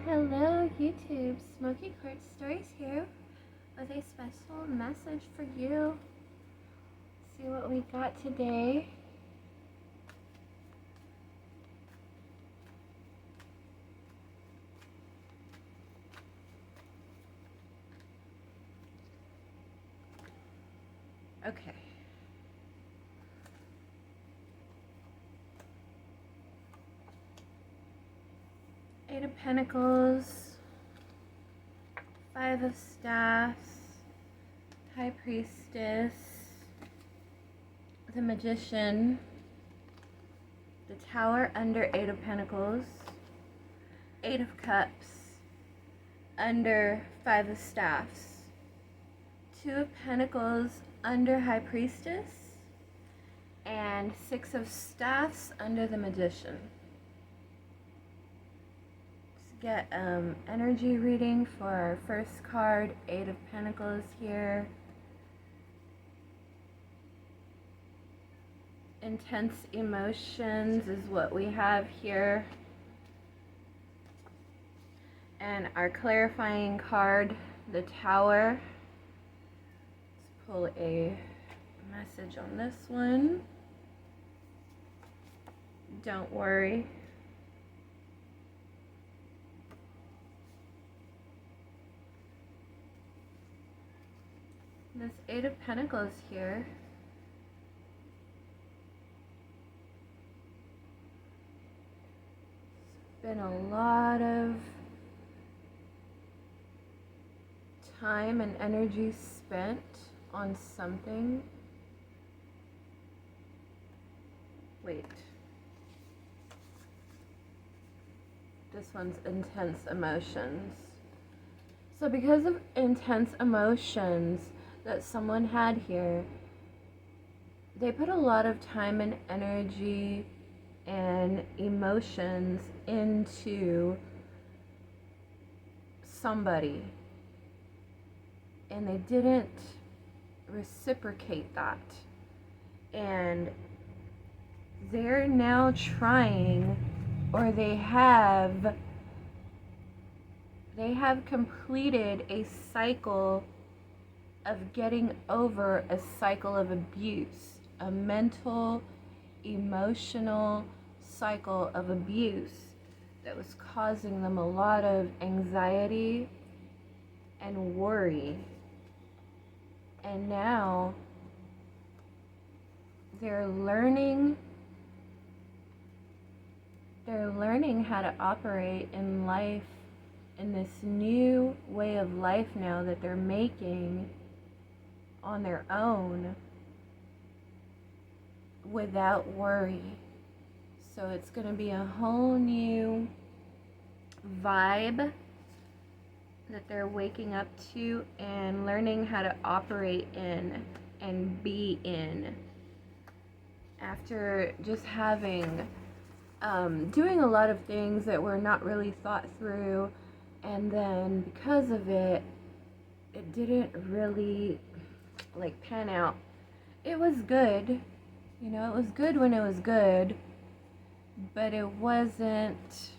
Hello YouTube, Smoky Quartz Stories here with a special message for you. See what we got today. Okay. Eight of Pentacles, Five of Staffs, High Priestess, the Magician, the Tower under Eight of Pentacles, Eight of Cups under Five of Staffs, Two of Pentacles under High Priestess, and Six of Staffs under the Magician. Get energy reading for our first card, Eight of Pentacles here. Intense emotions is what we have here. And our clarifying card, the Tower. Let's pull a message on this one. Don't worry. This Eight of Pentacles here. It's been a lot of time and energy spent on something. Wait. This one's intense emotions. So because of intense emotions that someone had here, they put a lot of time and energy and emotions into somebody, and they didn't reciprocate that, and they're now trying, or they have completed a cycle of getting over a cycle of abuse, a mental, emotional cycle of abuse that was causing them a lot of anxiety and worry. And now they're learning how to operate in life, in this new way of life now that they're making on their own without worry. So it's going to be a whole new vibe that they're waking up to and learning how to operate in and be in, after just having doing a lot of things that were not really thought through, and then because of it, it didn't really like pan out. It was good, you know, it was good when it was good, but it wasn't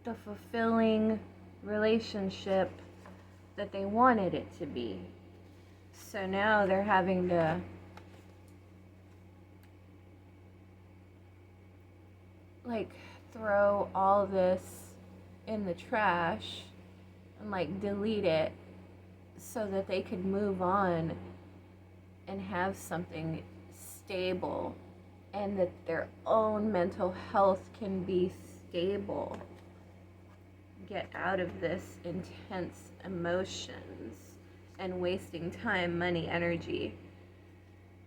the fulfilling relationship that they wanted it to be. So now they're having to like throw all this in the trash and like delete it so that they could move on and have something stable, and that their own mental health can be stable. Get out of this intense emotions and wasting time, money, energy.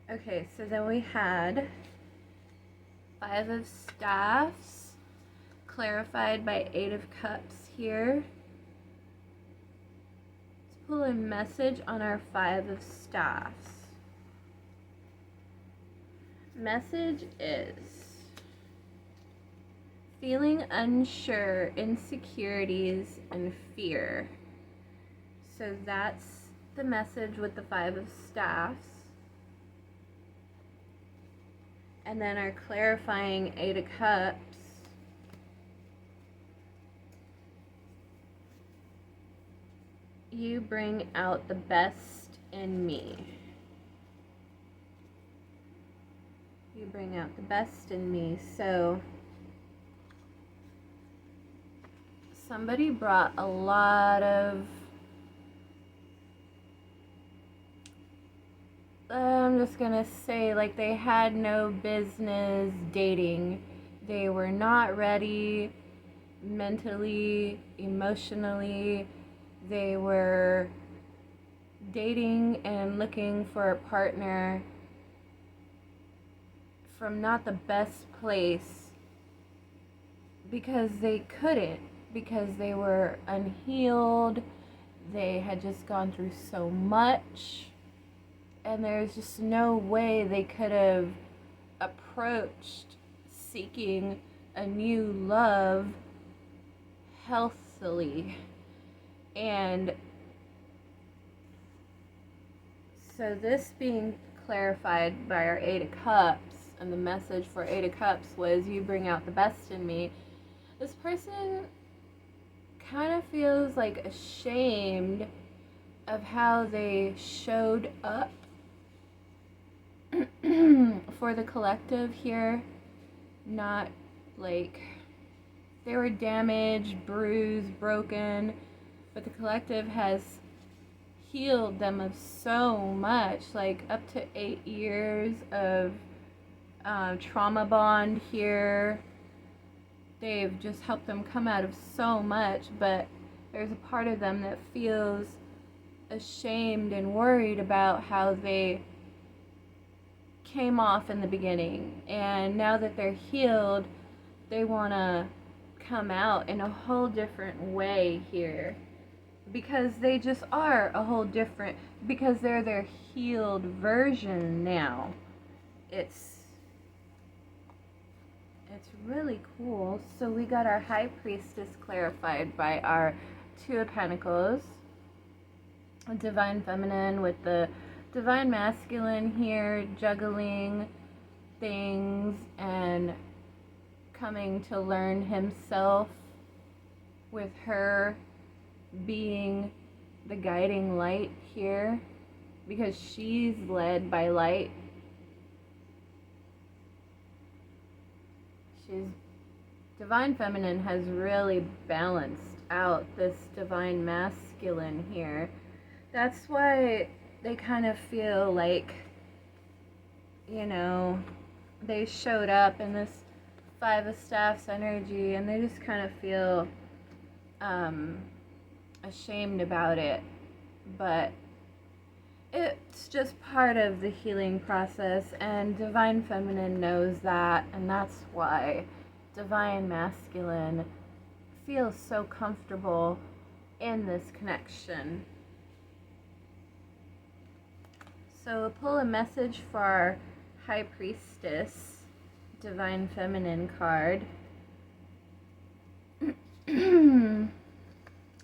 Okay, so then we had Five of Staffs, clarified by Eight of Cups here. Let's pull a message on our Five of Staffs. Message is feeling unsure, insecurities, and fear. So that's the message with the Five of Staffs. And then our clarifying Eight of Cups you bring out the best in me. You bring out the best in me. So somebody brought a lot of, I'm just gonna say, like, they had no business dating. They were not ready mentally, emotionally. They were dating and looking for a partner from not the best place because they couldn't, because they were unhealed. They had just gone through so much, and there's just no way they could have approached seeking a new love healthily. And so this being clarified by our Eight of Cups, and the message for Eight of Cups was, you bring out the best in me. This person kind of feels like ashamed of how they showed up for the collective here. Not like they were damaged, bruised, broken, but the collective has healed them of so much, like up to 8 years of trauma bond here. They've just helped them come out of so much, but there's a part of them that feels ashamed and worried about how they came off in the beginning. And now that they're healed, they want to come out in a whole different way here, because they just are a whole different, because they're their healed version now. It's really cool. So we got our High Priestess clarified by our Two of Pentacles, Divine Feminine with the Divine Masculine here, juggling things and coming to learn himself, with her being the guiding light here, because she's led by light. Divine Feminine has really balanced out this Divine Masculine here. That's why they kind of feel like, you know, they showed up in this Five of Staffs energy, and they just kind of feel ashamed about it. But it's just part of the healing process, and Divine Feminine knows that, and that's why Divine Masculine feels so comfortable in this connection. So we'll pull a message for our High Priestess, Divine Feminine card.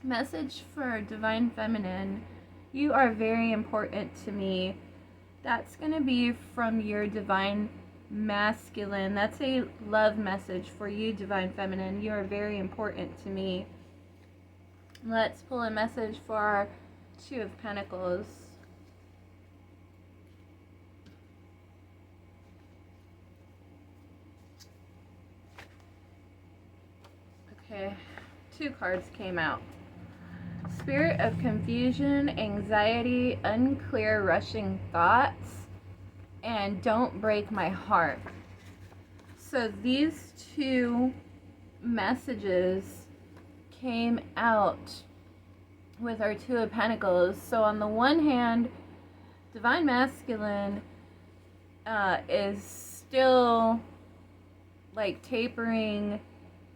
Message for Divine Feminine: you are very important to me. That's going to be from your Divine Masculine. That's a love message for you, Divine Feminine. You are very important to me. Let's pull a message for our Two of Pentacles. Okay, 2 cards came out. Spirit of confusion, anxiety, unclear, rushing thoughts, and don't break my heart. So these 2 messages came out with our Two of Pentacles. So on the one hand, Divine Masculine is still like tapering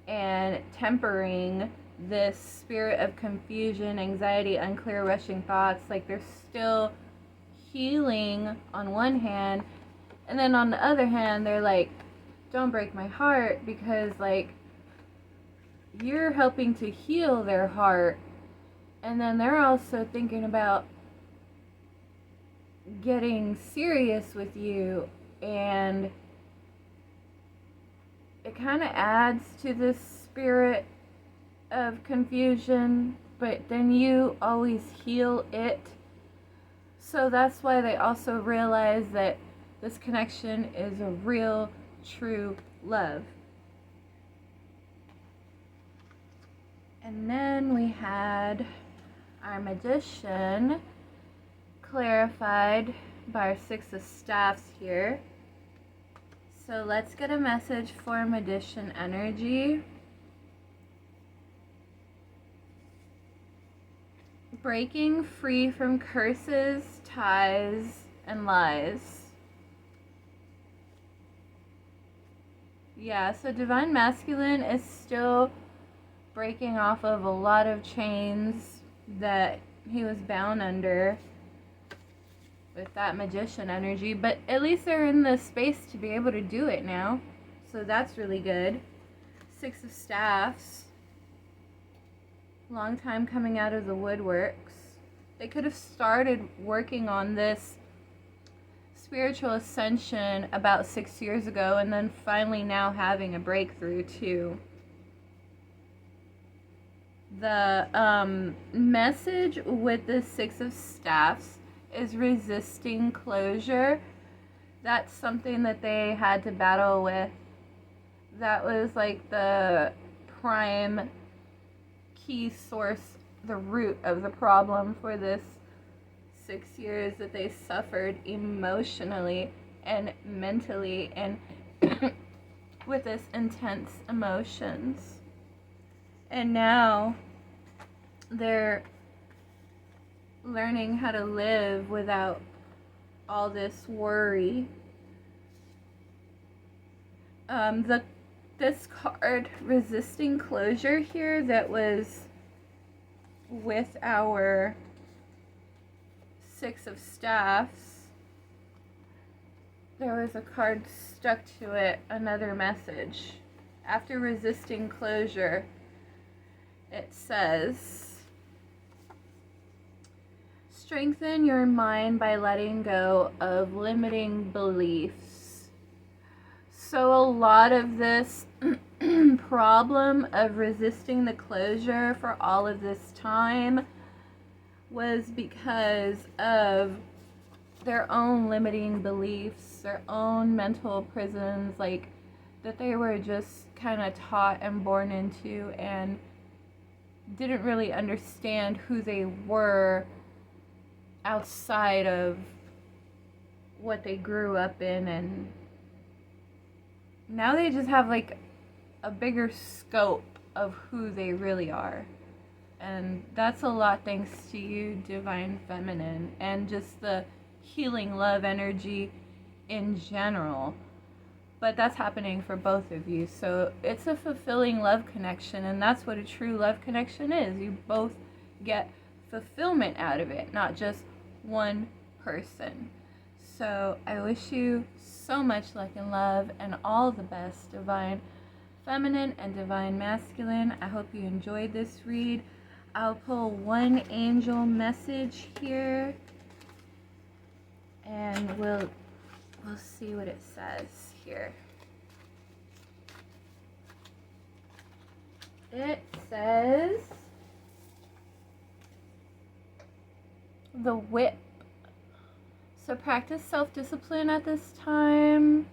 and tempering this spirit of confusion, anxiety, unclear, rushing thoughts. Like, they're still healing on one hand, and then on the other hand, they're like, don't break my heart, because like, you're helping to heal their heart, and then they're also thinking about getting serious with you, and it kind of adds to this spirit of confusion but then you always heal it. So that's why they also realize that this connection is a real, true love. And then we had our Magician clarified by our Six of Staffs here. So let's get a message for Magician energy. Breaking free from curses, ties, and lies. Yeah, so Divine Masculine is still breaking off of a lot of chains that he was bound under with that Magician energy, but at least they're in the space to be able to do it now, so that's really good. Six of Staffs, long time coming out of the woodworks. They could have started working on this spiritual ascension about 6 years ago, and then finally now having a breakthrough too. The message with the Six of Staffs is resisting closure. That's something that they had to battle with. That was like the prime key source, the root of the problem for this 6 years that they suffered emotionally and mentally and with this intense emotions. And now they're learning how to live without all this worry. This card, resisting closure here, that was with our Six of Staffs, there was a card stuck to it, another message. After resisting closure, it says, strengthen your mind by letting go of limiting beliefs. So a lot of this problem of resisting the closure for all of this time was because of their own limiting beliefs, their own mental prisons, like that they were just kind of taught and born into, and didn't really understand who they were outside of what they grew up in, and now they just have like a bigger scope of who they really are. And that's a lot thanks to you, Divine Feminine, and just the healing love energy in general. But that's happening for both of you. So it's a fulfilling love connection, and that's what a true love connection is. You both get fulfillment out of it, not just one person. So I wish you so much luck and love and all the best, Divine Feminine and Divine Masculine. I hope you enjoyed this read. I'll pull one angel message here, and we'll see what it says here. It says the Whip. So practice self-discipline at this time,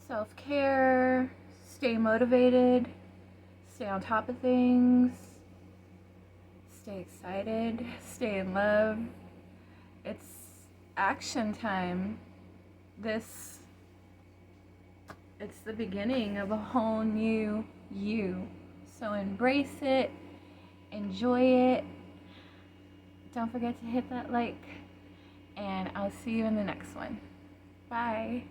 self-care, stay motivated, stay on top of things, stay excited, stay in love. It's action time. It's the beginning of a whole new you. So embrace it, enjoy it. Don't forget to hit that like, and I'll see you in the next one. Bye.